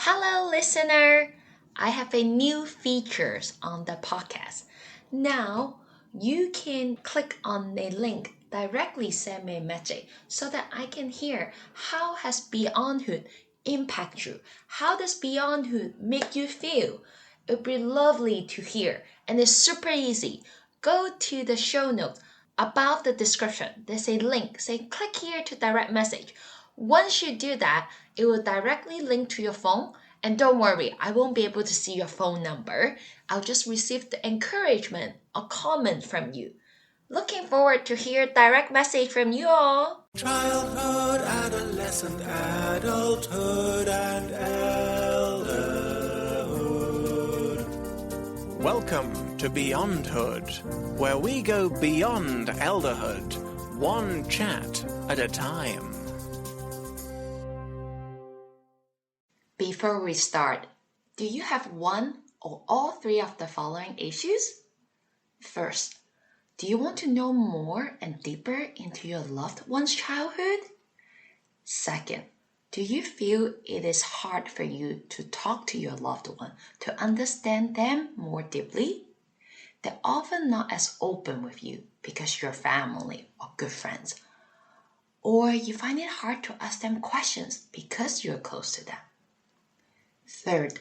Hello, listener. I have a new features on the podcast. Now, you can click on a link, directly send me a message so that I can hear how has Beyondhood impact you? How does Beyondhood make you feel? It would be lovely to hear, and it's super easy. Go to the show notes above the description. There's a link. Say click here to direct message. Once you do that, it will directly link to your phone. And don't worry, I won't be able to see your phone number. I'll just receive the encouragement or comment from you. Looking forward to hear direct message from you all. Childhood, adolescent, adulthood, and elderhood. Welcome to Beyondhood, where we go beyond elderhood, one chat at a time. Before we start, do you have one or all three of the following issues? First, do you want to know more and deeper into your loved one's childhood? Second, do you feel it is hard for you to talk to your loved one to understand them more deeply? They're often not as open with you because you're family or good friends. Or you find it hard to ask them questions because you're close to them. Third,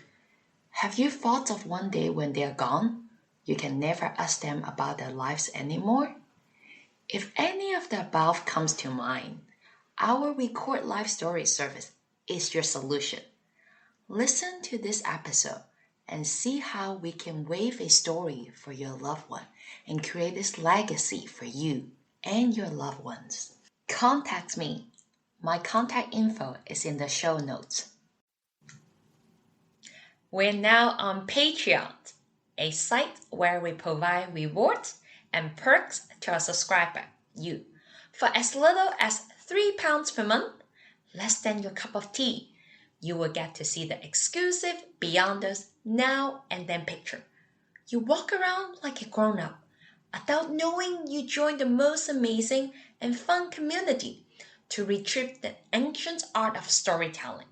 have you thought of one day when they are gone, you can never ask them about their lives anymore? If any of the above comes to mind, our Record Life Story service is your solution. Listen to this episode and see how we can weave a story for your loved one and create this legacy for you and your loved ones. Contact me. My contact info is in the show notes. We're now on Patreon, a site where we provide rewards and perks to our subscriber, you. For as little as £3 per month, less than your cup of tea, you will get to see the exclusive Beyonders Now and Then picture. You walk around like a grown-up, without knowing you joined the most amazing and fun community to retrieve the ancient art of storytelling.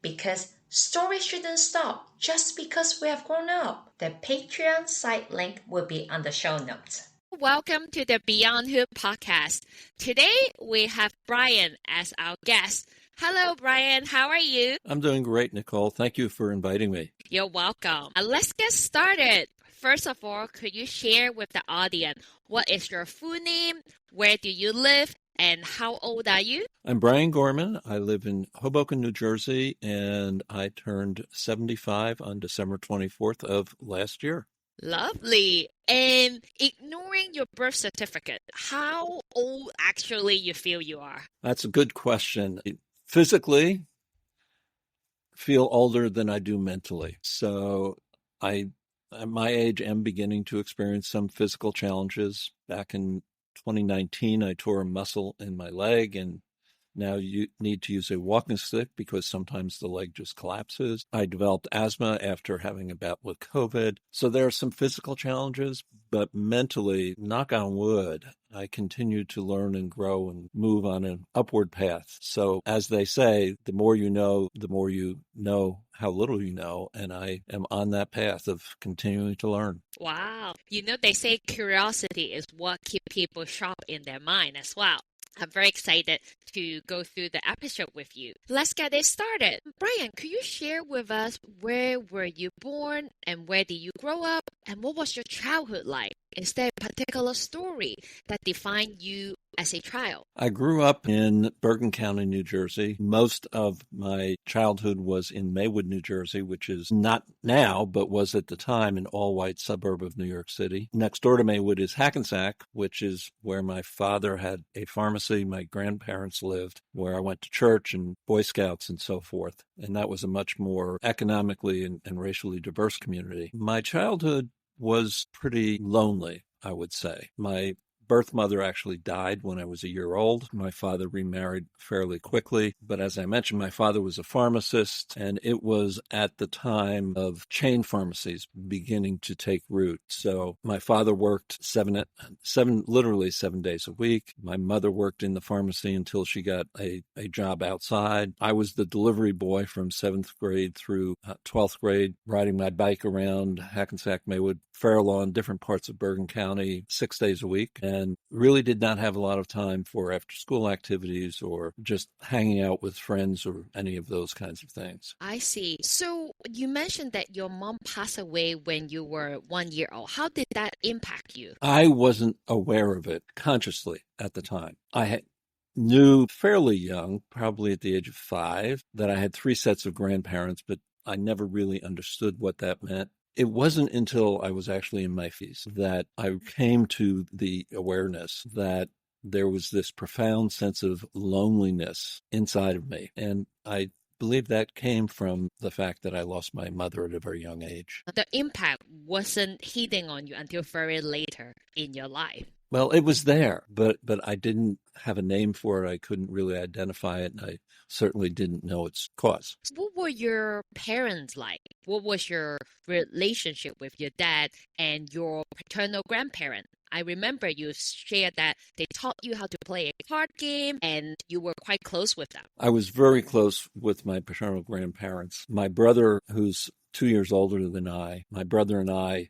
Because stories shouldn't stop just because we have grown up. The Patreon site link will be on the show notes. Welcome to the Beyondhood podcast. Today we have Brian as our guest. Hello, Brian. How are you? I'm doing great, Nicole. Thank you for inviting me. You're welcome. Let's get started. First of all, could you share with the audience what is your full name, where do you live, and how old are you? I'm Brian Gorman. I live in Hoboken, New Jersey, and I turned 75 on December 24th of last year. Lovely. And ignoring your birth certificate, how old actually you feel you are? That's a good question. Physically, feel older than I do mentally. So I, at my age, am beginning to experience some physical challenges. Back in 2019, I tore a muscle in my leg, and now you need to use a walking stick because sometimes the leg just collapses. I developed asthma after having a bout with COVID. So there are some physical challenges, but mentally, knock on wood, I continue to learn and grow and move on an upward path. So as they say, the more you know how little you know, and I am on that path of continuing to learn. Wow. They say curiosity is what keeps people sharp in their mind as well. I'm very excited to go through the episode with you. Let's get it started. Brian, could you share with us where were you born and where did you grow up and what was your childhood like? Is there a particular story that defined you as a child? I grew up in Bergen County, New Jersey. Most of my childhood was in Maywood, New Jersey, which is not now, but was at the time an all-white suburb of New York City. Next door to Maywood is Hackensack, which is where my father had a pharmacy. My grandparents lived, where I went to church and Boy Scouts and so forth. And that was a much more economically and racially diverse community. My childhood was pretty lonely, I would say. My birth mother actually died when I was a year old. My father remarried fairly quickly. But as I mentioned, my father was a pharmacist, and it was at the time of chain pharmacies beginning to take root. So my father worked literally 7 days a week. My mother worked in the pharmacy until she got a job outside. I was the delivery boy from 7th grade through 12th grade, riding my bike around Hackensack, Maywood, Fair Lawn, different parts of Bergen County, 6 days a week, and really did not have a lot of time for after-school activities or just hanging out with friends or any of those kinds of things. I see. So you mentioned that your mom passed away when you were 1 year old. How did that impact you? I wasn't aware of it consciously at the time. I knew fairly young, probably at the age of 5, that I had 3 sets of grandparents, but I never really understood what that meant. It wasn't until I was actually in my 50s that I came to the awareness that there was this profound sense of loneliness inside of me. And I believe that came from the fact that I lost my mother at a very young age. The impact wasn't hitting on you until very later in your life. Well, it was there, but I didn't have a name for it. I couldn't really identify it, and I certainly didn't know its cause. What were your parents like? What was your relationship with your dad and your paternal grandparent? I remember you shared that they taught you how to play a card game and you were quite close with them. I was very close with my paternal grandparents. My brother, who's 2 years older than my brother and I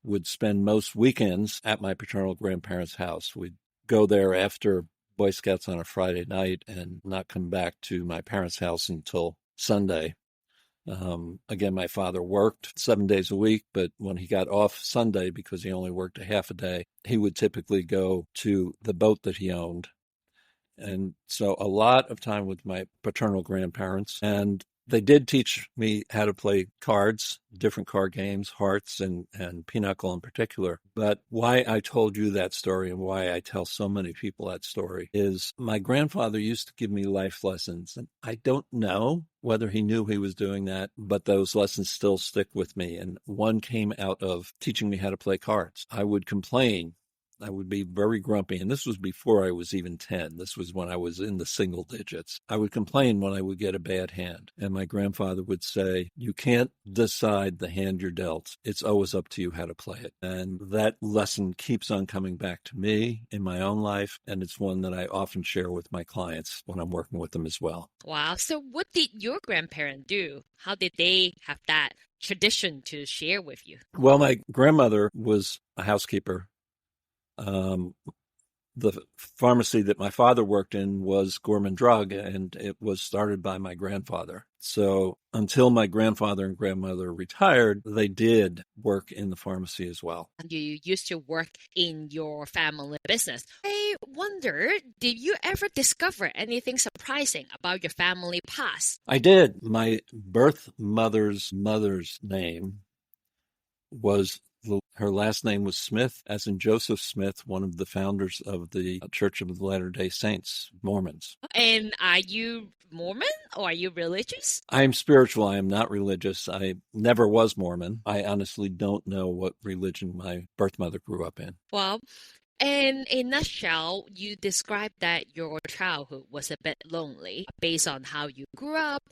would spend most weekends at my paternal grandparents' house. We'd go there after Boy Scouts on a Friday night and not come back to my parents' house until Sunday. Again, my father worked 7 days a week, but when he got off Sunday, because he only worked a half a day, he would typically go to the boat that he owned. And so a lot of time with my paternal grandparents. And they did teach me how to play cards, different card games, hearts and pinochle in particular. But why I told you that story and why I tell so many people that story is my grandfather used to give me life lessons. And I don't know whether he knew he was doing that, but those lessons still stick with me. And one came out of teaching me how to play cards. I would complain. I would be very grumpy. And this was before I was even 10. This was when I was in the single digits. I would complain when I would get a bad hand. And my grandfather would say, you can't decide the hand you're dealt. It's always up to you how to play it. And that lesson keeps on coming back to me in my own life. And it's one that I often share with my clients when I'm working with them as well. Wow. So what did your grandparents do? How did they have that tradition to share with you? Well, my grandmother was a housekeeper. The pharmacy that my father worked in was Gorman Drug, and it was started by my grandfather. So until my grandfather and grandmother retired, they did work in the pharmacy as well. And you used to work in your family business. I wonder, did you ever discover anything surprising about your family past? I did. My birth mother's name was her last name was Smith, as in Joseph Smith, one of the founders of the Church of the Latter-day Saints, Mormons. And are you Mormon or are you religious? I am spiritual. I am not religious. I never was Mormon. I honestly don't know what religion my birth mother grew up in. Well, in a nutshell, you described that your childhood was a bit lonely based on how you grew up.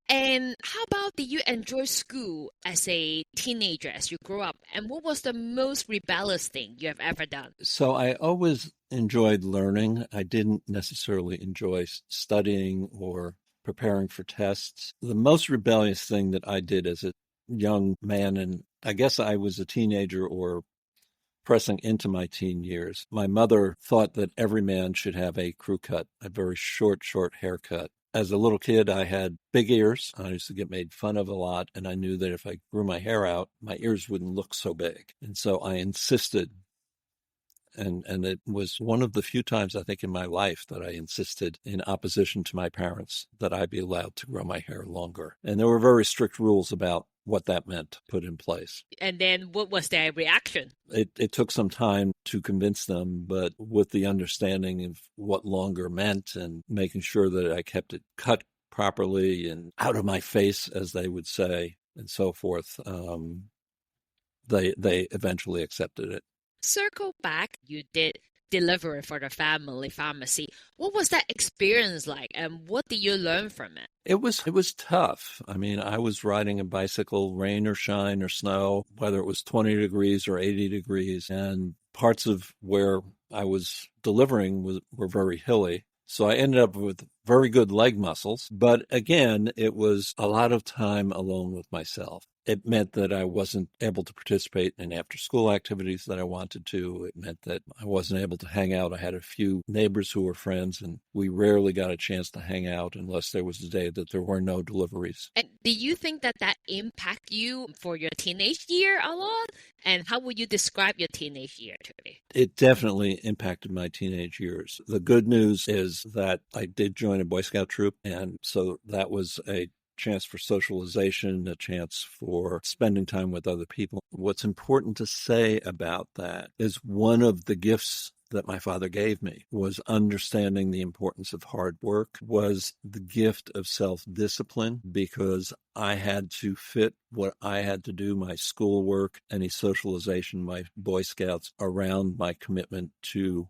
And how about did you enjoy school as a teenager as you grew up? And what was the most rebellious thing you have ever done? So I always enjoyed learning. I didn't necessarily enjoy studying or preparing for tests. The most rebellious thing that I did as a young man, and I guess I was a teenager or pressing into my teen years, my mother thought that every man should have a crew cut, a very short haircut. As a little kid, I had big ears. I used to get made fun of a lot, and I knew that if I grew my hair out, my ears wouldn't look so big. And so I insisted, and it was one of the few times I think in my life that I insisted in opposition to my parents that I be allowed to grow my hair longer. And there were very strict rules about what that meant put in place. And then what was their reaction? It took some time to convince them, but with the understanding of what longer meant and making sure that I kept it cut properly and out of my face, as they would say, and so forth, they eventually accepted it. Circle back, you did delivery for the family pharmacy. What was that experience like, and what did you learn from it? It was tough. I mean, I was riding a bicycle, rain or shine or snow, whether it was 20 degrees or 80 degrees, and parts of where I was delivering were very hilly. So I ended up with very good leg muscles. But again, it was a lot of time alone with myself. It meant that I wasn't able to participate in after-school activities that I wanted to. It meant that I wasn't able to hang out. I had a few neighbors who were friends, and we rarely got a chance to hang out unless there was a day that there were no deliveries. And do you think that that impact you for your teenage year a lot? And how would you describe your teenage year to me? It definitely impacted my teenage years. The good news is that I did join a Boy Scout troop, and so that was a chance for socialization, a chance for spending time with other people. What's important to say about that is one of the gifts that my father gave me was understanding the importance of hard work, was the gift of self-discipline, because I had to fit what I had to do, my schoolwork, any socialization, my Boy Scouts, around my commitment to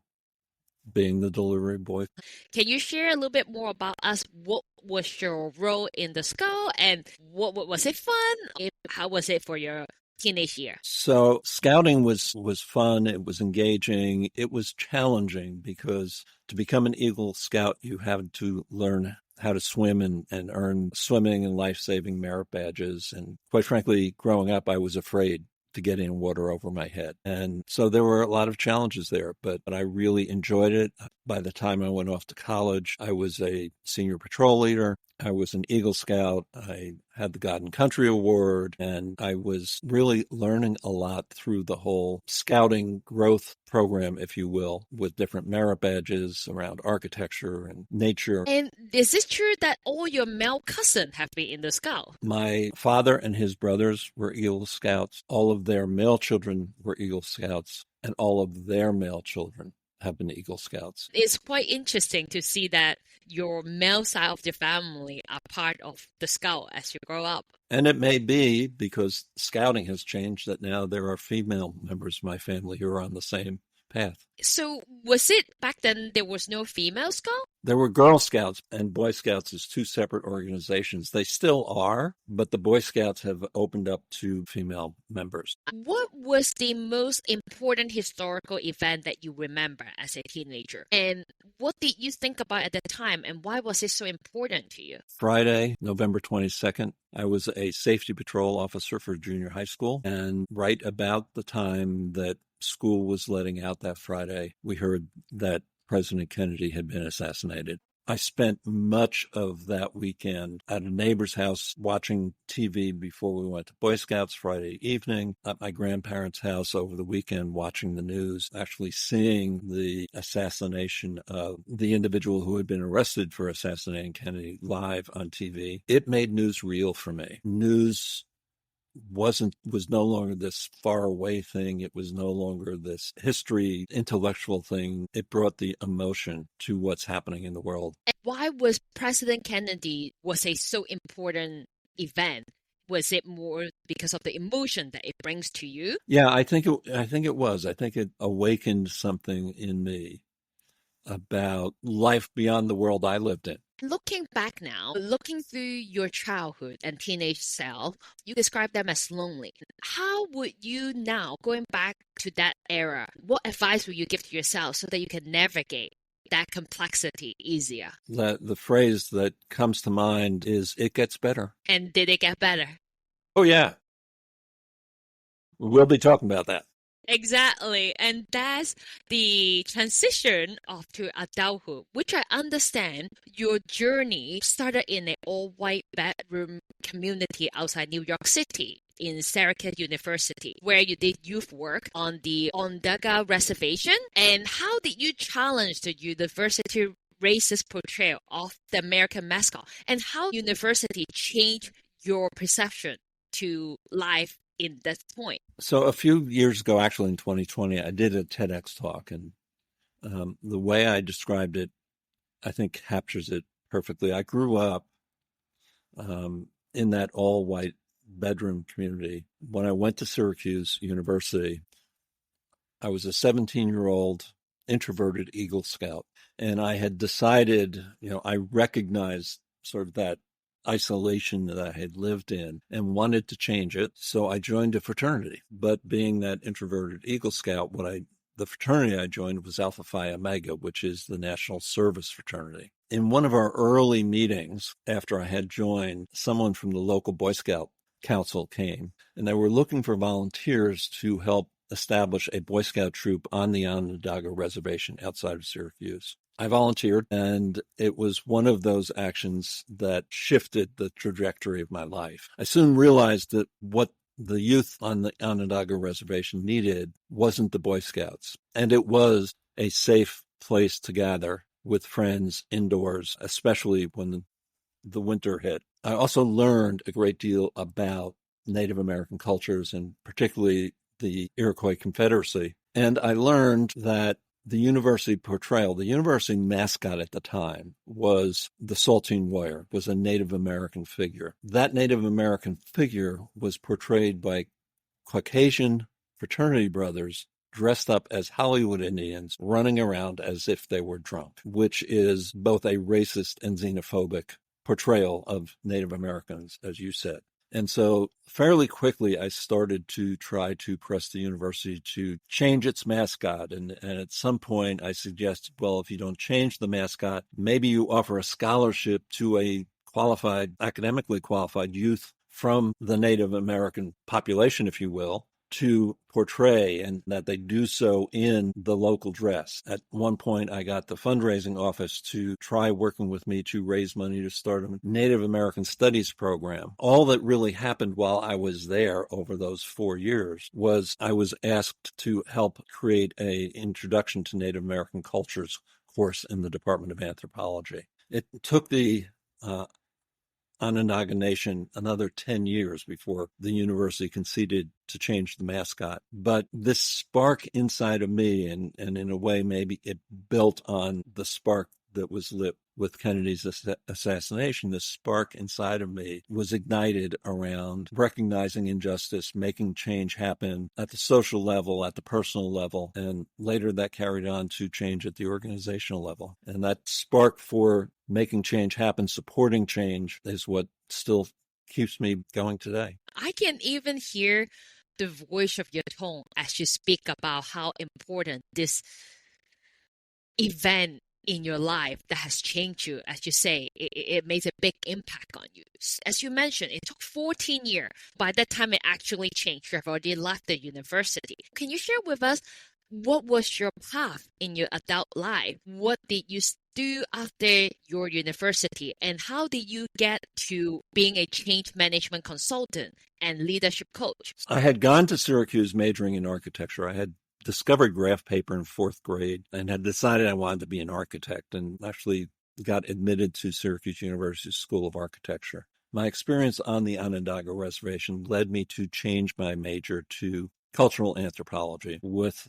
being the delivery boy. Can you share a little bit more about us? What was your role in the Scout, and what was it fun? How was it for your teenage year? So scouting was fun. It was engaging. It was challenging because to become an Eagle Scout, you had to learn how to swim and earn swimming and life-saving merit badges. And quite frankly, growing up, I was afraid to get in water over my head. And so there were a lot of challenges there, but I really enjoyed it. By the time I went off to college, I was a senior patrol leader. I was an Eagle Scout. I had the God and Country Award, and I was really learning a lot through the whole scouting growth program, if you will, with different merit badges around architecture and nature. And is it true that all your male cousins have been in the Scout? My father and his brothers were Eagle Scouts. All of their male children were Eagle Scouts, and all of their male children have been Eagle Scouts. It's quite interesting to see that your male side of the family are part of the Scout as you grow up. And it may be because scouting has changed that now there are female members of my family who are on the same path. So was it back then there was no female Scout? There were Girl Scouts and Boy Scouts as two separate organizations. They still are, but the Boy Scouts have opened up to female members. What was the most important historical event that you remember as a teenager? And what did you think about at the time, and why was it so important to you? Friday, November 22nd, I was a safety patrol officer for junior high school, and right about the time that school was letting out that Friday, we heard that President Kennedy had been assassinated. I spent much of that weekend at a neighbor's house watching TV before we went to Boy Scouts Friday evening, at my grandparents' house over the weekend watching the news, actually seeing the assassination of the individual who had been arrested for assassinating Kennedy live on TV. It made news real for me. News was no longer this far away thing. It was no longer this history, intellectual thing. It brought the emotion to what's happening in the world. And why was President Kennedy was a so important event? Was it more because of the emotion that it brings to you? Yeah, I think it was. I think it awakened something in me about life beyond the world I lived in. Looking back now, looking through your childhood and teenage self, you describe them as lonely. How would you now, going back to that era, what advice would you give to yourself so that you can navigate that complexity easier? The phrase that comes to mind is, it gets better. And did it get better? Oh, yeah. We'll be talking about that. Exactly. And that's the transition of to adulthood, which I understand your journey started in an all-white bedroom community outside New York City in Syracuse University, where you did youth work on the Onondaga Reservation. And how did you challenge the university racist portrayal of the American mascot, and how university changed your perception to life in that point? So a few years ago, actually in 2020, I did a TEDx talk, and the way I described it, I think captures it perfectly. I grew up in that all-white bedroom community. When I went to Syracuse University, I was a 17-year-old introverted Eagle Scout. And I had decided, I recognized sort of that isolation that I had lived in and wanted to change it. So I joined a fraternity. But being that introverted Eagle Scout, the fraternity I joined was Alpha Phi Omega, which is the National Service Fraternity. In one of our early meetings after I had joined, someone from the local Boy Scout Council came, and they were looking for volunteers to help establish a Boy Scout troop on the Onondaga Reservation outside of Syracuse. I volunteered, and it was one of those actions that shifted the trajectory of my life. I soon realized that what the youth on the Onondaga Reservation needed wasn't the Boy Scouts, and it was a safe place to gather with friends indoors, especially when the winter hit. I also learned a great deal about Native American cultures, and particularly the Iroquois Confederacy. And I learned that the university portrayal, the university mascot at the time was the Saltine Warrior, was a Native American figure. That Native American figure was portrayed by Caucasian fraternity brothers dressed up as Hollywood Indians, running around as if they were drunk, which is both a racist and xenophobic portrayal of Native Americans, as you said. And so fairly quickly, I started to try to press the university to change its mascot. And at some point, I suggested, well, if you don't change the mascot, maybe you offer a scholarship to a academically qualified youth from the Native American population, if you will, to portray, and that they do so in the local dress. At one point, I got the fundraising office to try working with me to raise money to start a Native American Studies program. All that really happened while I was there over those 4 years was I was asked to help create an Introduction to Native American Cultures course in the Department of Anthropology. It took the Onondaga Nation another 10 years before the university conceded to change the mascot. But this spark inside of me, and in a way, maybe it built on the spark that was lit with Kennedy's assassination. The spark inside of me was ignited around recognizing injustice, making change happen at the social level, at the personal level, and later that carried on to change at the organizational level. And that spark for making change happen, supporting change, is what still keeps me going today. I can even hear the voice of your tone as you speak about how important this event in your life that has changed you. As you say, it makes a big impact on you. As you mentioned, it took 14 years. By that time, it actually changed. You have already left the university. Can you share with us what was your path in your adult life? What did you do after your university, and how did you get to being a change management consultant and leadership coach? I had gone to Syracuse majoring in architecture. I had discovered graph paper in 4th grade and had decided I wanted to be an architect, and actually got admitted to Syracuse University School of Architecture. My experience on the Onondaga Reservation led me to change my major to cultural anthropology, with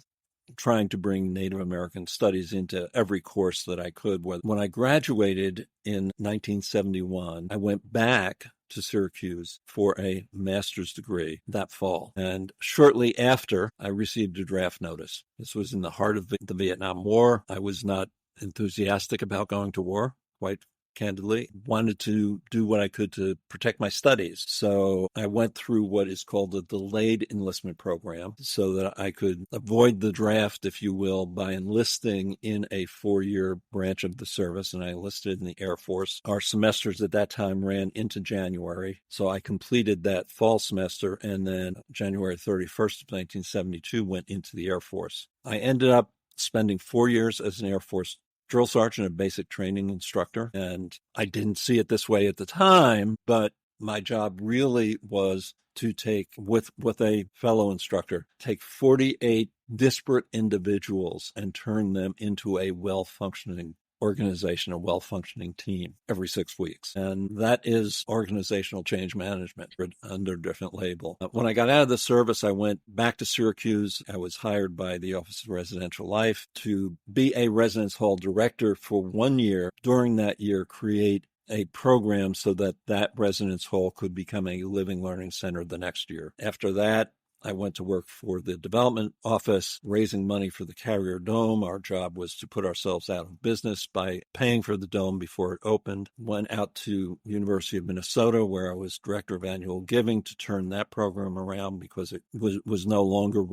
trying to bring Native American studies into every course that I could. When I graduated in 1971, I went back to Syracuse for a master's degree that fall. And shortly after, I received a draft notice. This was in the heart of the Vietnam War. I was not enthusiastic about going to war, quite candidly. Wanted to do what I could to protect my studies. So I went through what is called a delayed enlistment program so that I could avoid the draft, if you will, by enlisting in a 4-year branch of the service. And I enlisted in the Air Force. Our semesters at that time ran into January. So I completed that fall semester, and then January 31st of 1972 went into the Air Force. I ended up spending 4 years as an Air Force drill sergeant and basic training instructor. And I didn't see it this way at the time, but my job really was to take, with a fellow instructor, take 48 disparate individuals and turn them into a well-functioning organization, a well-functioning team every 6 weeks. And that is organizational change management under a different label. When I got out of the service, I went back to Syracuse. I was hired by the Office of Residential Life to be a residence hall director for 1 year. During that year, create a program so that residence hall could become a living learning center the next year. After that, I went to work for the development office, raising money for the Carrier Dome. Our job was to put ourselves out of business by paying for the dome before it opened. Went out to University of Minnesota, where I was director of annual giving, to turn that program around because it was no longer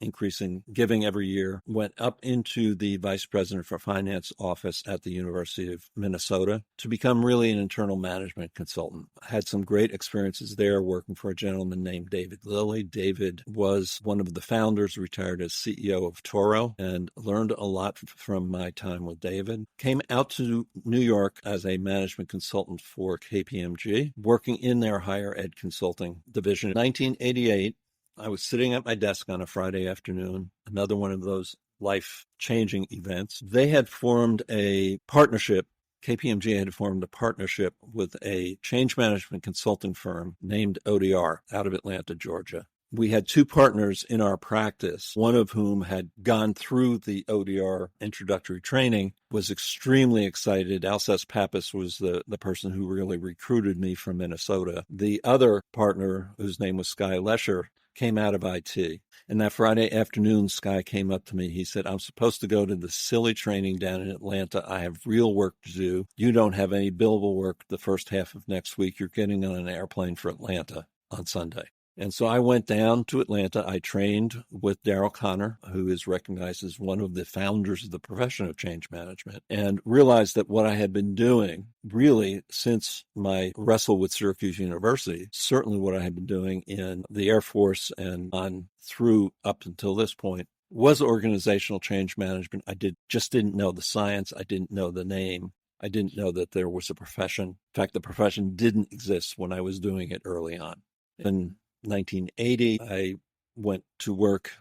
increasing giving every year. Went up into the vice president for finance office at the University of Minnesota to become really an internal management consultant. Had some great experiences there working for a gentleman named David Lilly. David was one of the founders, retired as CEO of Toro, and learned a lot from my time with David. Came out to New York as a management consultant for KPMG, working in their higher ed consulting division. In 1988, I was sitting at my desk on a Friday afternoon, another one of those life-changing events. They had formed a partnership. KPMG had formed a partnership with a change management consulting firm named ODR out of Atlanta, Georgia. We had two partners in our practice, one of whom had gone through the ODR introductory training, was extremely excited. Alsace Pappas was the person who really recruited me from Minnesota. The other partner, whose name was Sky Lesher, came out of IT. And that Friday afternoon, Sky came up to me. He said, I'm supposed to go to the silly training down in Atlanta. I have real work to do. You don't have any billable work the first half of next week. You're getting on an airplane for Atlanta on Sunday. And so I went down to Atlanta. I trained with Darrell Connor, who is recognized as one of the founders of the profession of change management, and realized that what I had been doing really since my wrestle with Syracuse University, certainly what I had been doing in the Air Force and on through up until this point, was organizational change management. I just didn't know the science. I didn't know the name. I didn't know that there was a profession. In fact, the profession didn't exist when I was doing it early on. In 1980, I went to work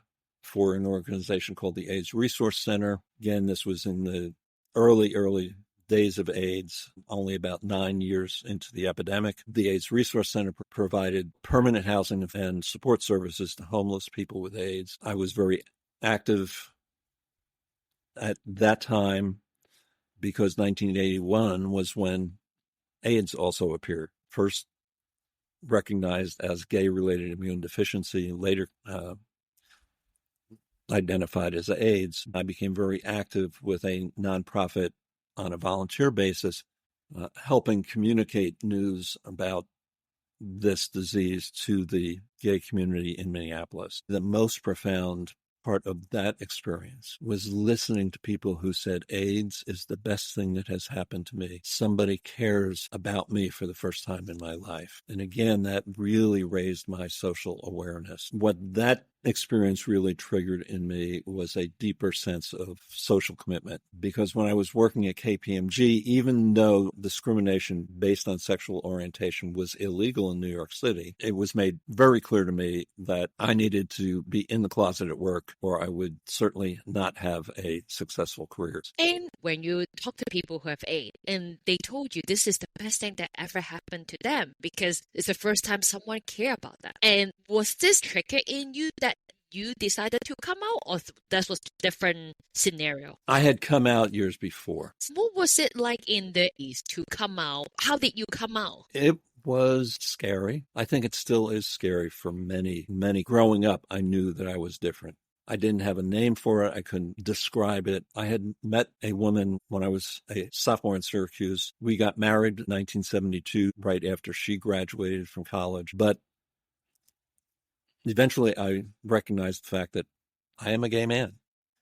for an organization called the AIDS Resource Center. Again, this was in the early days of AIDS, only about 9 years into the epidemic. The AIDS Resource Center provided permanent housing and support services to homeless people with AIDS. I was very active at that time because 1981 was when AIDS also appeared. First recognized as gay-related immune deficiency, later identified as AIDS. I became very active with a nonprofit on a volunteer basis, helping communicate news about this disease to the gay community in Minneapolis. The most profound part of that experience was listening to people who said, AIDS is the best thing that has happened to me. Somebody cares about me for the first time in my life. And again, that really raised my social awareness. What that experience really triggered in me was a deeper sense of social commitment, because when I was working at KPMG, even though discrimination based on sexual orientation was illegal in New York City, it was made very clear to me that I needed to be in the closet at work, or I would certainly not have a successful career. And when you talk to people who have AIDS and they told you this is the best thing that ever happened to them because it's the first time someone cared about that. And was this trigger in you that you decided to come out, or that was a different scenario? I had come out years before. What was it like in the East to come out? How did you come out? It was scary. I think it still is scary for many. Growing up, I knew that I was different. I didn't have a name for it. I couldn't describe it. I had met a woman when I was a sophomore in Syracuse. We got married in 1972, right after she graduated from college. But eventually I recognized the fact that I am a gay man.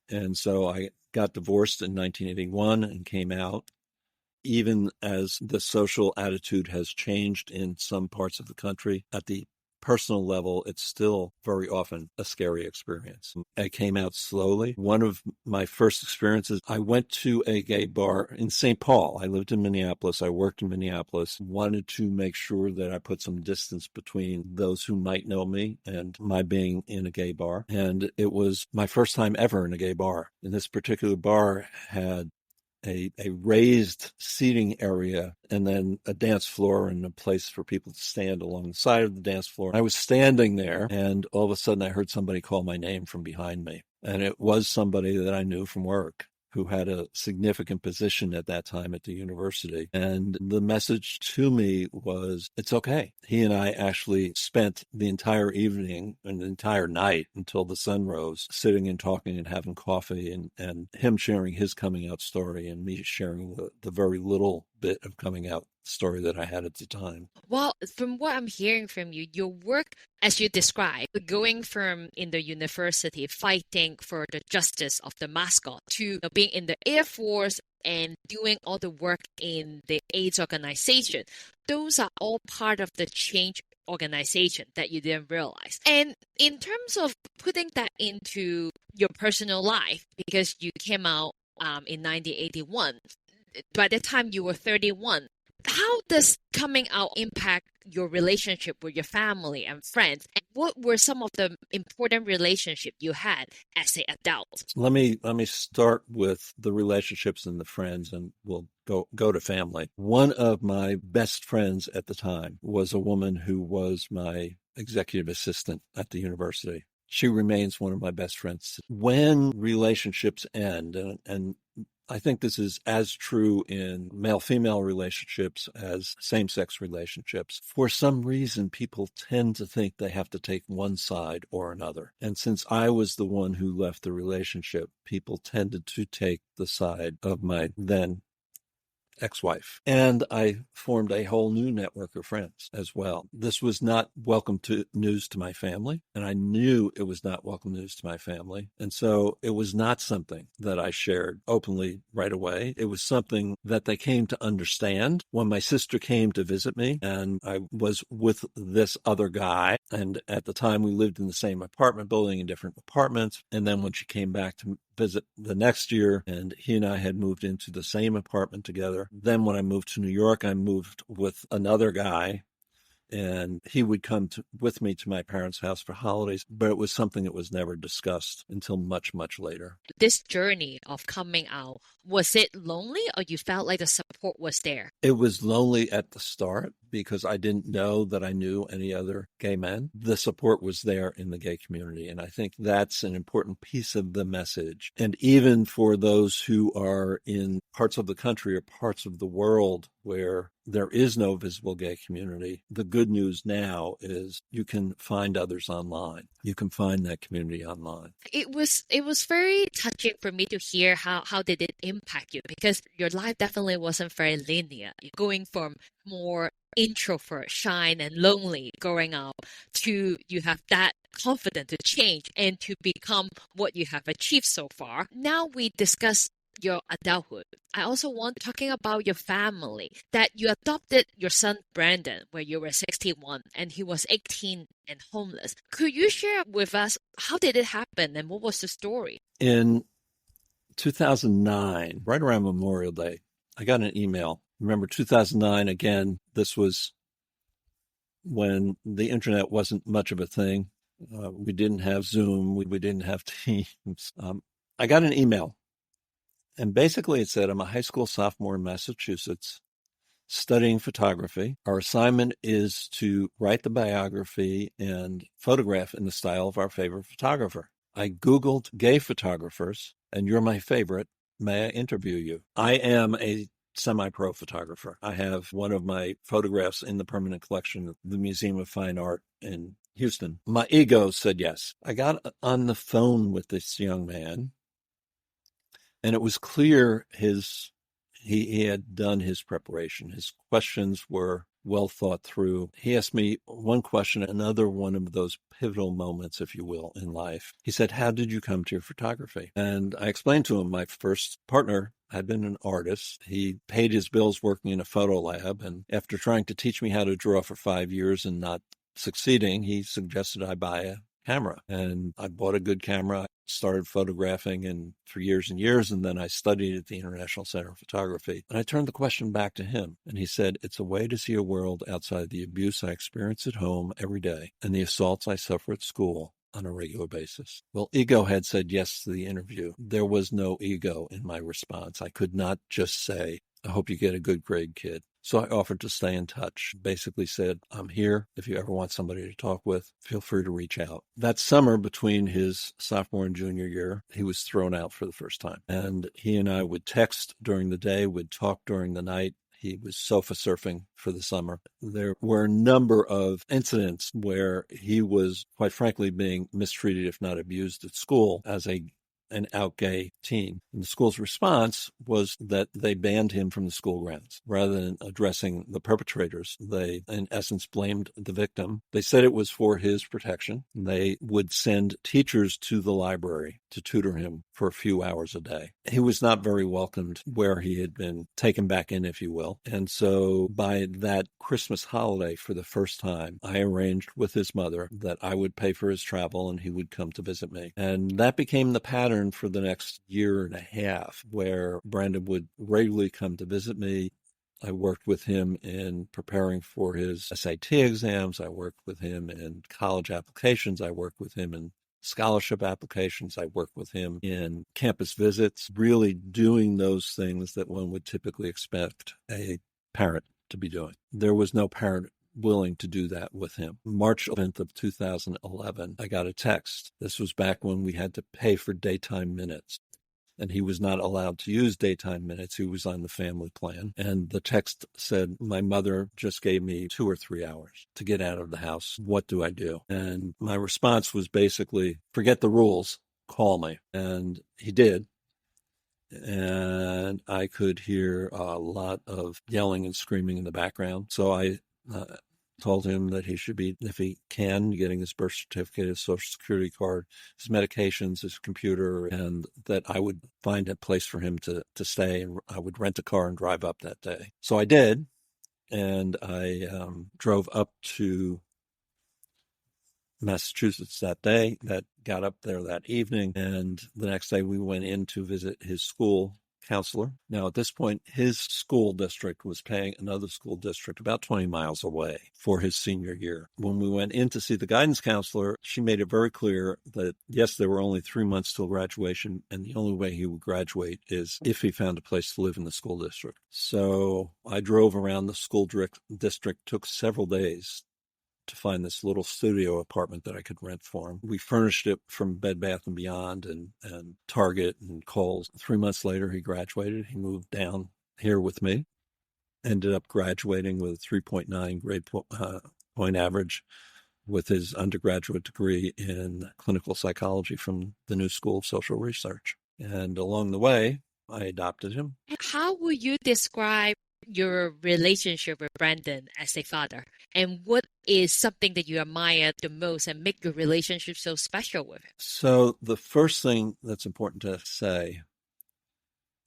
And so I got divorced in 1981 and came out. Even as the social attitude has changed in some parts of the country, at the personal level, it's still very often a scary experience. I came out slowly. One of my first experiences, I went to a gay bar in St. Paul. I lived in Minneapolis. I worked in Minneapolis. Wanted to make sure that I put some distance between those who might know me and my being in a gay bar. And it was my first time ever in a gay bar. And this particular bar had a raised seating area and then a dance floor and a place for people to stand along the side of the dance floor. I was standing there and all of a sudden I heard somebody call my name from behind me. And it was somebody that I knew from work who had a significant position at that time at the university. And the message to me was, it's okay. He and I actually spent the entire evening and the entire night until the sun rose, sitting and talking and having coffee, and him sharing his coming out story and me sharing the very little bit of coming out story that I had at the time. Well, from what I'm hearing from you, your work, as you described, going from in the university fighting for the justice of the mascot to being in the Air Force and doing all the work in the AIDS organization, those are all part of the change organization that you didn't realize. And in terms of putting that into your personal life, because you came out in 1981, by the time you were 31, how does coming out impact your relationship with your family and friends? And what were some of the important relationships you had as an adult? Let me start with the relationships and the friends, and we'll go to family. One of my best friends at the time was a woman who was my executive assistant at the university. She remains one of my best friends. When relationships end, and I think this is as true in male-female relationships as same-sex relationships. For some reason, people tend to think they have to take one side or another. And since I was the one who left the relationship, people tended to take the side of my then ex-wife. And I formed a whole new network of friends as well. This was not welcome news to my family, and I knew it was not welcome news to my family. And so it was not something that I shared openly right away. It was something that they came to understand when my sister came to visit me, and I was with this other guy. And at the time, we lived in the same apartment building in different apartments. And then when she came back to visit the next year, and he and I had moved into the same apartment together. Then when I moved to New York, I moved with another guy, and he would come with me to my parents' house for holidays, but it was something that was never discussed until much, much later. This journey of coming out, was it lonely, or you felt like the support was there? It was lonely at the start because I didn't know that I knew any other gay men. The support was there in the gay community, and I think that's an important piece of the message. And even for those who are in parts of the country or parts of the world where there is no visible gay community, the good news now is you can find others online. You can find that community online. It was very touching for me to hear how did it impact you, because your life definitely wasn't very linear. You're going from more introvert, shy and lonely growing up to you have that confidence to change and to become what you have achieved so far. Now we discuss your adulthood. I also want talking about your family, that you adopted your son Brandon when you were 61 and he was 18 and homeless. Could you share with us how did it happen and what was the story? In 2009, right around Memorial Day, I got an email. Remember 2009, again, this was when the internet wasn't much of a thing. We didn't have Zoom. We didn't have Teams. I got an email. And basically it said, I'm a high school sophomore in Massachusetts studying photography. Our assignment is to write the biography and photograph in the style of our favorite photographer. I Googled gay photographers, and you're my favorite. May I interview you? I am a semi-pro photographer. I have one of my photographs in the permanent collection of the Museum of Fine Art in Houston. My ego said yes. I got on the phone with this young man, and it was clear he had done his preparation. His questions were well thought through. He asked me one question, another one of those pivotal moments, if you will, in life. He said, how did you come to your photography? And I explained to him my first partner had been an artist. He paid his bills working in a photo lab. And after trying to teach me how to draw for 5 years and not succeeding, he suggested I buy a camera. And I bought a good camera. I started photographing for years and years, and then I studied at the International Center of Photography. And I turned the question back to him, and he said, it's a way to see a world outside the abuse I experience at home every day and the assaults I suffer at school on a regular basis. Well, ego had said yes to the interview. There was no ego in my response. I could not just say, I hope you get a good grade, kid. So I offered to stay in touch, basically said, I'm here. If you ever want somebody to talk with, feel free to reach out. That summer between his sophomore and junior year, he was thrown out for the first time. And he and I would text during the day, would talk during the night. He was sofa surfing for the summer. There were a number of incidents where he was, quite frankly, being mistreated, if not abused at school as an out gay teen. And the school's response was that they banned him from the school grounds. Rather than addressing the perpetrators, they, in essence, blamed the victim. They said it was for his protection. They would send teachers to the library to tutor him for a few hours a day. He was not very welcomed where he had been taken back in, if you will. And so by that Christmas holiday, for the first time, I arranged with his mother that I would pay for his travel and he would come to visit me. And that became the pattern for the next year and a half, where Brandon would regularly come to visit me. I worked with him in preparing for his SAT exams. I worked with him in college applications. I worked with him in scholarship applications. I worked with him in campus visits, really doing those things that one would typically expect a parent to be doing. There was no parent willing to do that with him. March 11th of 2011, I got a text. This was back when we had to pay for daytime minutes, and he was not allowed to use daytime minutes. He was on the family plan. And the text said, my mother just gave me 2 or 3 hours to get out of the house. What do I do? And my response was basically, forget the rules, call me. And he did. And I could hear a lot of yelling and screaming in the background. So I told him that he should be, if he can, getting his birth certificate, his social security card, his medications, his computer, and that I would find a place for him to stay, and I would rent a car and drive up that day. So I did, and I drove up to Massachusetts that day, that got up there that evening, and the next day we went in to visit his school counselor. Now, at this point, his school district was paying another school district about 20 miles away for his senior year. When we went in to see the guidance counselor, she made it very clear that, yes, there were only 3 months till graduation, and the only way he would graduate is if he found a place to live in the school district. So I drove around the school district, took several days to find this little studio apartment that I could rent for him. We furnished it from Bed Bath & Beyond and Target and Kohl's. 3 months later, he graduated. He moved down here with me, ended up graduating with a 3.9 grade point average with his undergraduate degree in clinical psychology from the New School of Social Research. And along the way, I adopted him. How would you describe your relationship with Brandon as a father? And what is something that you admire the most and make your relationship so special with him? So the first thing that's important to say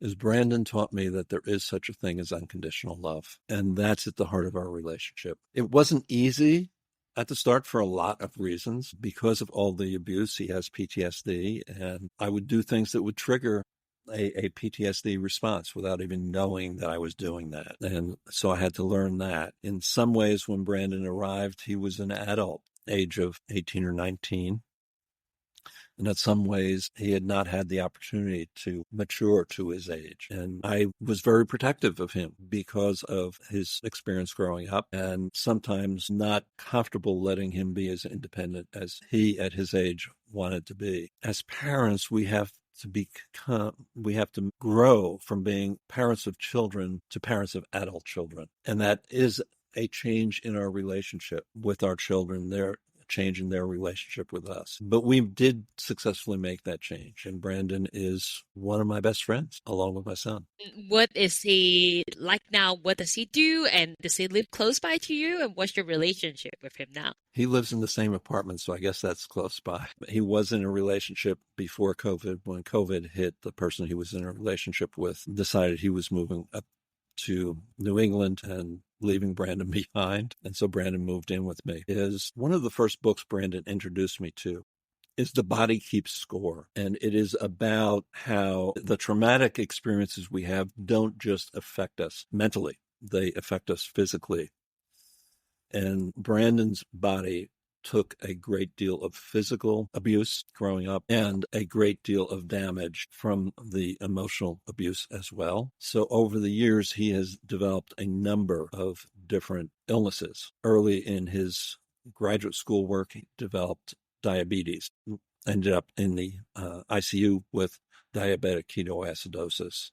is Brandon taught me that there is such a thing as unconditional love. And that's at the heart of our relationship. It wasn't easy at the start for a lot of reasons. Because of all the abuse, he has PTSD, and I would do things that would trigger a PTSD response without even knowing that I was doing that. And so I had to learn that. In some ways, when Brandon arrived, he was an adult, age of 18 or 19. And in some ways, he had not had the opportunity to mature to his age. And I was very protective of him because of his experience growing up, and sometimes not comfortable letting him be as independent as he at his age wanted to be. As parents, we have to grow from being parents of children to parents of adult children. And that is a change in our relationship with our children. They're change in their relationship with us. But we did successfully make that change. And Brandon is one of my best friends, along with my son. What is he like now? What does he do? And does he live close by to you? And what's your relationship with him now? He lives in the same apartment, so I guess that's close by. He was in a relationship before COVID. When COVID hit, the person he was in a relationship with decided he was moving up to New England and leaving Brandon behind. And so Brandon moved in with me. Is one of the first books Brandon introduced me to is The Body Keeps Score. And it is about how the traumatic experiences we have don't just affect us mentally, they affect us physically. And Brandon's body took a great deal of physical abuse growing up and a great deal of damage from the emotional abuse as well. So over the years, he has developed a number of different illnesses. Early in his graduate school work, he developed diabetes, ended up in the ICU with diabetic ketoacidosis.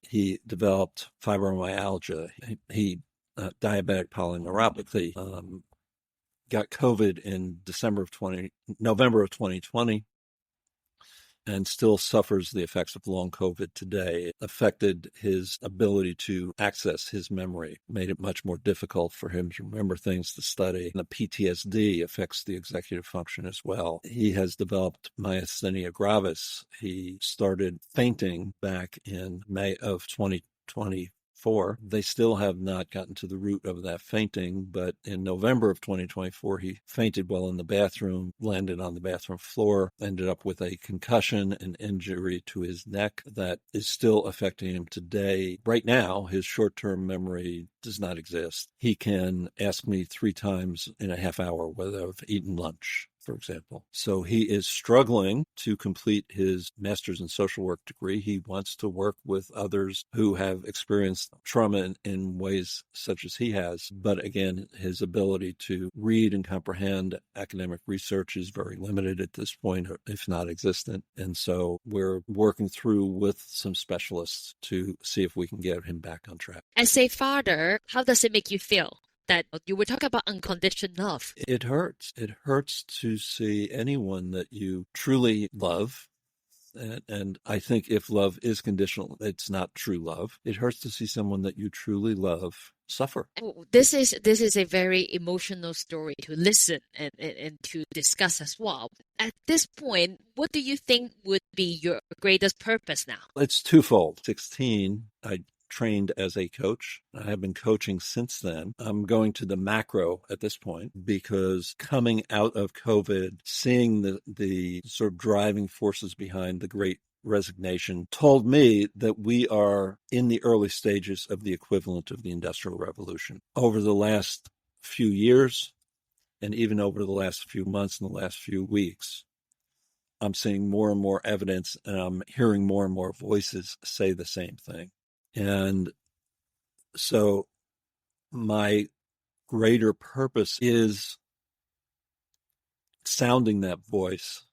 He developed fibromyalgia. He diabetic polyneuropathy, got COVID in November of 2020, and still suffers the effects of long COVID today. It affected his ability to access his memory, made it much more difficult for him to remember things, to study. And the PTSD affects the executive function as well. He has developed myasthenia gravis. He started fainting back in May of 2024. They still have not gotten to the root of that fainting, but in November of 2024, he fainted while in the bathroom, landed on the bathroom floor, ended up with a concussion and injury to his neck that is still affecting him today. Right now, his short-term memory does not exist. He can ask me 3 times in a half hour whether I've eaten lunch, for example. So he is struggling to complete his master's in social work degree. He wants to work with others who have experienced trauma in ways such as he has. But again, his ability to read and comprehend academic research is very limited at this point, if not existent. And so we're working through with some specialists to see if we can get him back on track. As a father, how does it make you feel that you were talking about unconditional love? It hurts. It hurts to see anyone that you truly love. And I think if love is conditional, it's not true love. It hurts to see someone that you truly love suffer. This is a very emotional story to listen and to discuss as well. At this point, what do you think would be your greatest purpose now? It's twofold. 16, I trained as a coach. I have been coaching since then. I'm going to the macro at this point because coming out of COVID, seeing the sort of driving forces behind the Great Resignation told me that we are in the early stages of the equivalent of the Industrial Revolution. Over the last few years, and even over the last few months and the last few weeks, I'm seeing more and more evidence, and I'm hearing more and more voices say the same thing. And so my greater purpose is sounding that voice,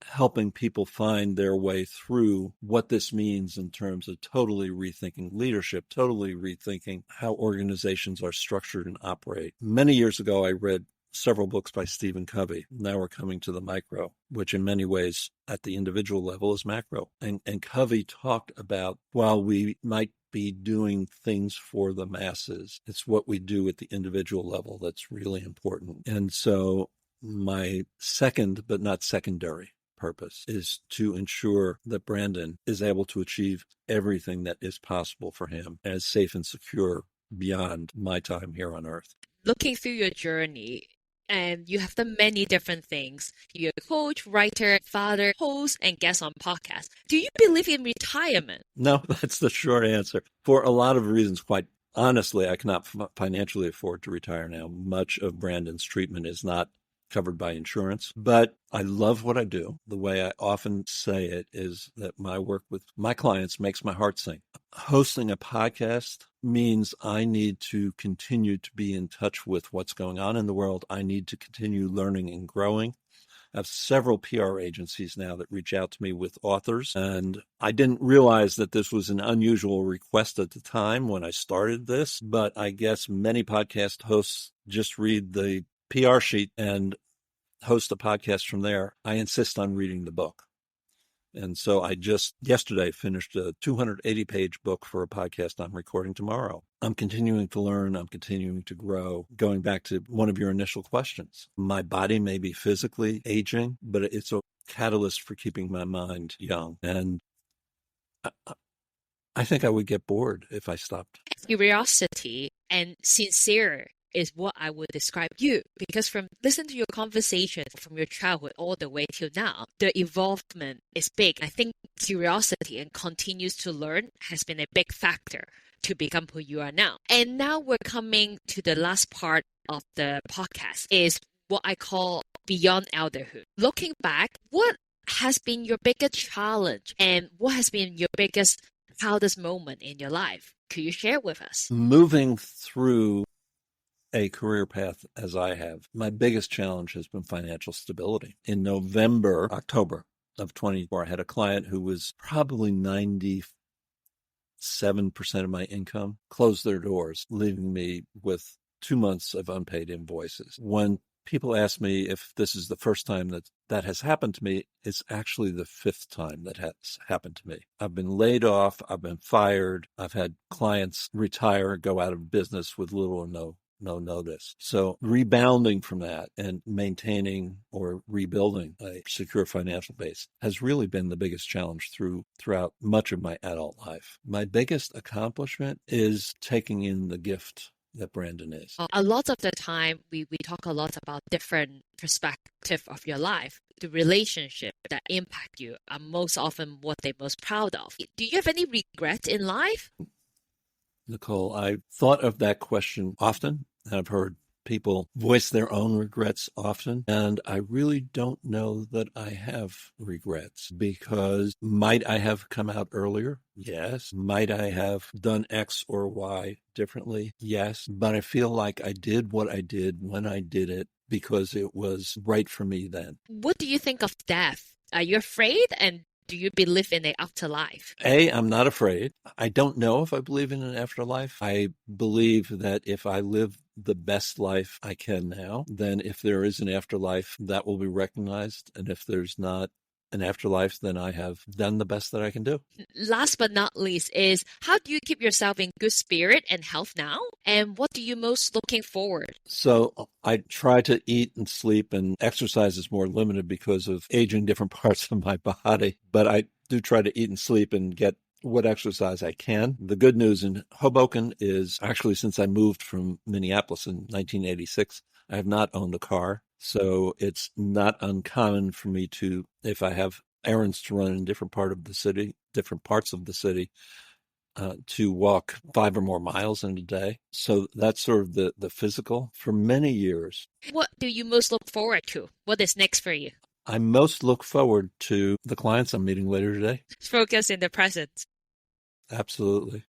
helping people find their way through what this means in terms of totally rethinking leadership, totally rethinking how organizations are structured and operate. Many years ago, I read several books by Stephen Covey. Now we're coming to the micro, which in many ways at the individual level is macro. And Covey talked about, while we might be doing things for the masses, it's what we do at the individual level that's really important. And so my second, but not secondary, purpose is to ensure that Brandon is able to achieve everything that is possible for him as safe and secure beyond my time here on Earth. Looking through your journey, and you have done many different things. You're a coach, writer, father, host, and guest on podcasts. Do you believe in retirement? No, that's the short answer. For a lot of reasons, quite honestly, I cannot financially afford to retire now. Much of Brandon's treatment is not covered by insurance, but I love what I do. The way I often say it is that my work with my clients makes my heart sing. Hosting a podcast means I need to continue to be in touch with what's going on in the world. I need to continue learning and growing. I have several PR agencies now that reach out to me with authors, and I didn't realize that this was an unusual request at the time when I started this, but I guess many podcast hosts just read the PR sheet and host a podcast from there. I insist on reading the book. And so I just yesterday finished a 280-page book for a podcast I'm recording tomorrow. I'm continuing to learn. I'm continuing to grow. Going back to one of your initial questions, my body may be physically aging, but it's a catalyst for keeping my mind young. And I think I would get bored if I stopped. Curiosity and sincere is what I would describe you, because from listening to your conversation from your childhood all the way till now, the involvement is big. I think curiosity and continues to learn has been a big factor to become who you are now. And now we're coming to the last part of the podcast, is what I call beyond elderhood. Looking back, what has been your biggest challenge and what has been your biggest proudest moment in your life? Could you share with us? Moving through a career path as I have, my biggest challenge has been financial stability. In October of 24, I had a client who was probably 97% of my income, closed their doors, leaving me with 2 months of unpaid invoices. When people ask me if this is the first time that has happened to me, it's actually the 5th time that has happened to me. I've been laid off, I've been fired, I've had clients retire, go out of business with little or no notice. So rebounding from that and maintaining or rebuilding a secure financial base has really been the biggest challenge throughout much of my adult life. My biggest accomplishment is taking in the gift that Brandon is. A lot of the time, we talk a lot about different perspective of your life. The relationship that impact you are most often what they're most proud of. Do you have any regret in life? Nicole, I thought of that question often. I've heard people voice their own regrets often, and I really don't know that I have regrets, because might I have come out earlier? Yes. Might I have done X or Y differently? Yes. But I feel like I did what I did when I did it because it was right for me then. What do you think of death? Are you afraid, and do you believe in an afterlife? I'm not afraid. I don't know if I believe in an afterlife. I believe that if I live the best life I can now, then if there is an afterlife, that will be recognized. And if there's not an afterlife, then I have done the best that I can do. Last but not least is, how do you keep yourself in good spirit and health now? And what do you most looking forward? So I try to eat and sleep, and exercise is more limited because of aging different parts of my body. But I do try to eat and sleep and get what exercise I can. The good news in Hoboken is, actually, since I moved from Minneapolis in 1986, I have not owned a car. So it's not uncommon for me to, if I have errands to run in different parts of the city, to walk 5 or more miles in a day. So that's sort of the physical. For many years. What do you most look forward to? What is next for you? I most look forward to the clients I'm meeting later today. Focus in the present. Absolutely.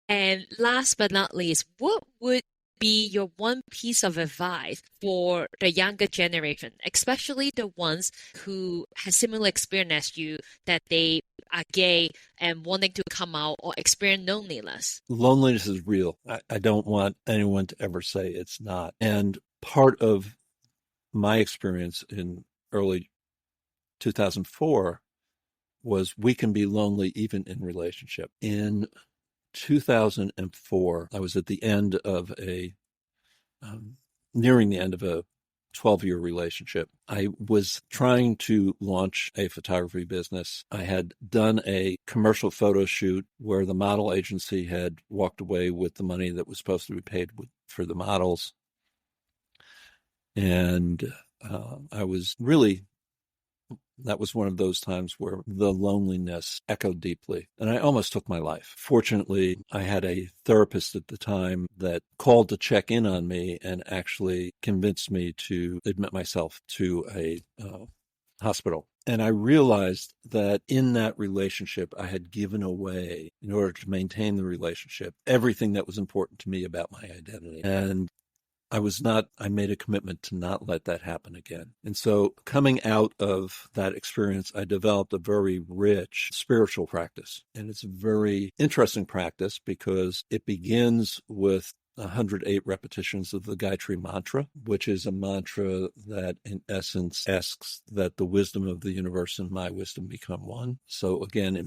And last but not least, what would be your one piece of advice for the younger generation, especially the ones who have similar experience as you, that they are gay and wanting to come out or experience loneliness? Loneliness is real. I don't want anyone to ever say it's not. And part of my experience in early 2004 was we can be lonely even in relationship. In 2004, I was at the end of nearing the end of a 12-year relationship. I was trying to launch a photography business. I had done a commercial photo shoot where the model agency had walked away with the money that was supposed to be paid for the models. And that was one of those times where the loneliness echoed deeply, and I almost took my life. Fortunately, I had a therapist at the time that called to check in on me and actually convinced me to admit myself to a hospital. And I realized that in that relationship, I had given away, in order to maintain the relationship, everything that was important to me about my identity. And I made a commitment to not let that happen again. And so coming out of that experience, I developed a very rich spiritual practice. And it's a very interesting practice because it begins with 108 repetitions of the Gayatri Mantra, which is a mantra that in essence asks that the wisdom of the universe and my wisdom become one. So again,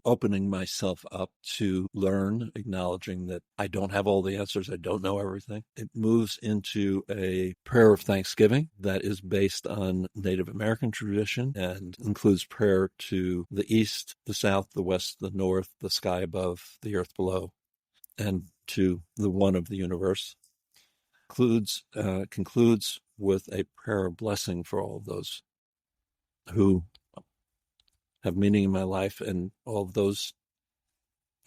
opening myself up to learn, acknowledging that I don't have all the answers. I don't know everything. It moves into a prayer of thanksgiving that is based on Native American tradition and includes prayer to the east, the south, the west, the north, the sky above, the earth below, and to the one of the universe. Concludes with a prayer of blessing for all of those who have meaning in my life and all of those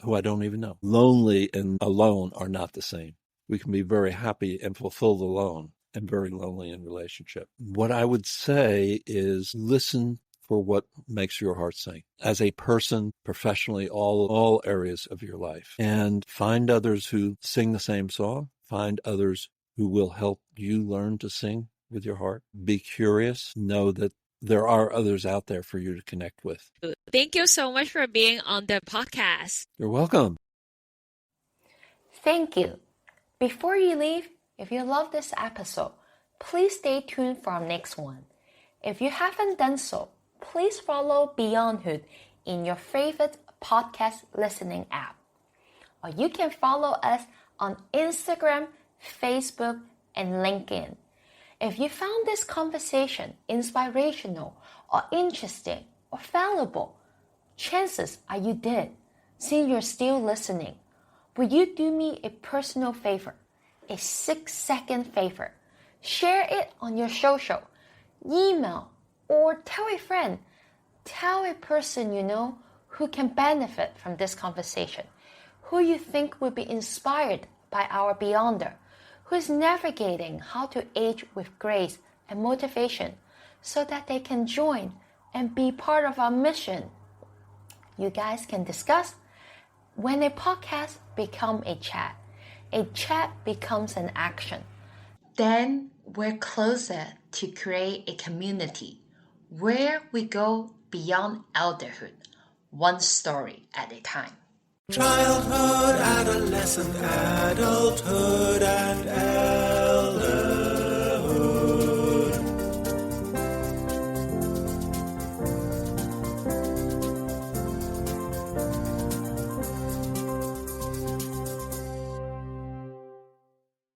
who I don't even know. Lonely and alone are not the same. We can be very happy and fulfilled alone, and very lonely in relationship. What I would say is listen for what makes your heart sing as a person, professionally, all areas of your life, and find others who sing the same song, find others who will help you learn to sing with your heart. Be curious, know that there are others out there for you to connect with. Thank you so much for being on the podcast. You're welcome. Thank you. Before you leave, if you love this episode, please stay tuned for our next one. If you haven't done so, please follow Beyondhood in your favorite podcast listening app. Or you can follow us on Instagram, Facebook, and LinkedIn. If you found this conversation inspirational or interesting or valuable, chances are you did, since you're still listening. Will you do me a personal favor, a 6-second favor? Share it on your social, email, or tell a friend. Tell a person you know who can benefit from this conversation, who you think will be inspired by our Beyonder, who is navigating how to age with grace and motivation so that they can join and be part of our mission. You guys can discuss. When a podcast becomes a chat becomes an action. Then we're closer to create a community where we go beyond elderhood, one story at a time. Childhood, adolescent, adulthood, and